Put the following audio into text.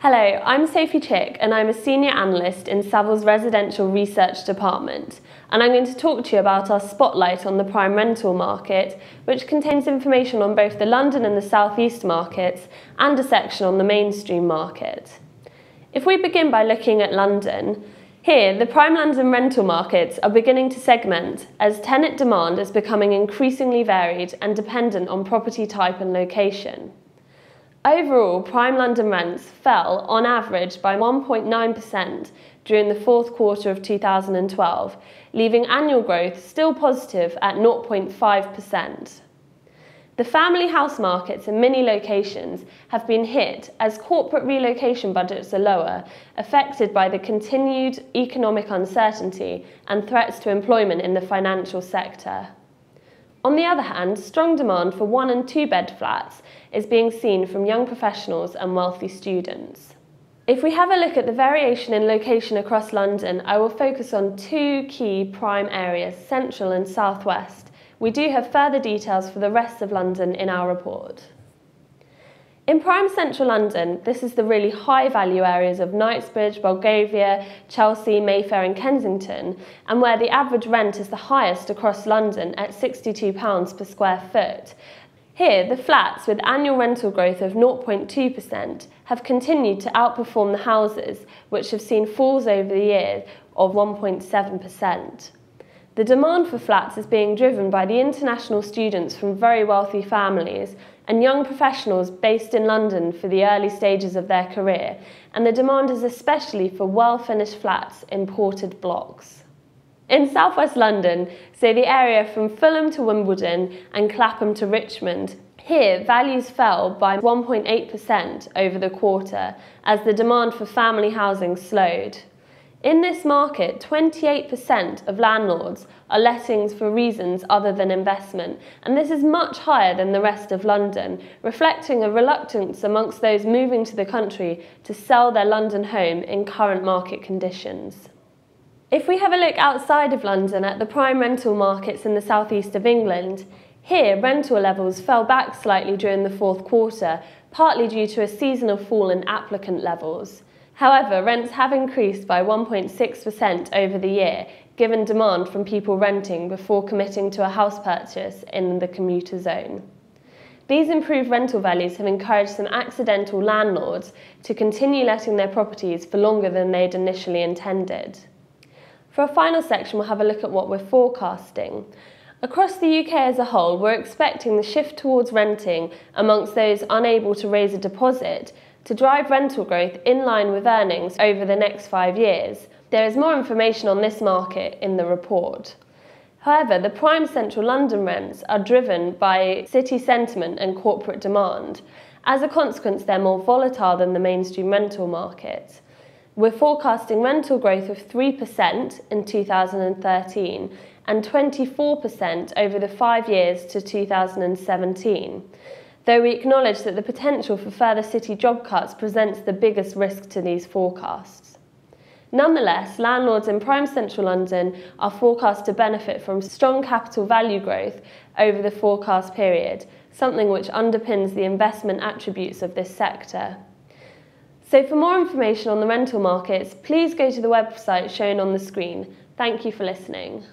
Hello, I'm Sophie Chick and I'm a Senior Analyst in Savills Residential Research Department, and I'm going to talk to you about our spotlight on the prime rental market, which contains information on both the London and the South East markets and a section on the mainstream market. If we begin by looking at London, here the prime London rental markets are beginning to segment as tenant demand is becoming increasingly varied and dependent on property type and location. Overall, prime London rents fell on average by 1.9% during the fourth quarter of 2012, leaving annual growth still positive at 0.5%. The family house markets in many locations have been hit as corporate relocation budgets are lower, affected by the continued economic uncertainty and threats to employment in the financial sector. On the other hand, strong demand for 1- and 2-bed flats is being seen from young professionals and wealthy students. If we have a look at the variation in location across London, I will focus on two key prime areas, Central and South West. We do have further details for the rest of London in our report. In prime central London, this is the really high-value areas of Knightsbridge, Belgravia, Chelsea, Mayfair and Kensington, and where the average rent is the highest across London at £62 per square foot. Here, the flats with annual rental growth of 0.2% have continued to outperform the houses, which have seen falls over the year of 1.7%. The demand for flats is being driven by the international students from very wealthy families and young professionals based in London for the early stages of their career, and the demand is especially for well-finished flats in ported blocks. In southwest London, so the area from Fulham to Wimbledon and Clapham to Richmond, here values fell by 1.8% over the quarter as the demand for family housing slowed. In this market, 28% of landlords are lettings for reasons other than investment, and this is much higher than the rest of London, reflecting a reluctance amongst those moving to the country to sell their London home in current market conditions. If we have a look outside of London at the prime rental markets in the southeast of England, here rental levels fell back slightly during the fourth quarter, partly due to a seasonal fall in applicant levels. However, rents have increased by 1.6% over the year, given demand from people renting before committing to a house purchase in the commuter zone. These improved rental values have encouraged some accidental landlords to continue letting their properties for longer than they'd initially intended. For a final section, we'll have a look at what we're forecasting. Across the UK as a whole, we're expecting the shift towards renting amongst those unable to raise a deposit to drive rental growth in line with earnings over the next 5 years. There is more information on this market in the report. However, the prime central London rents are driven by city sentiment and corporate demand. As a consequence, they're more volatile than the mainstream rental market. We're forecasting rental growth of 3% in 2013 and 24% over the 5 years to 2017. Though we acknowledge that the potential for further city job cuts presents the biggest risk to these forecasts. Nonetheless, landlords in prime central London are forecast to benefit from strong capital value growth over the forecast period, something which underpins the investment attributes of this sector. So for more information on the rental markets, please go to the website shown on the screen. Thank you for listening.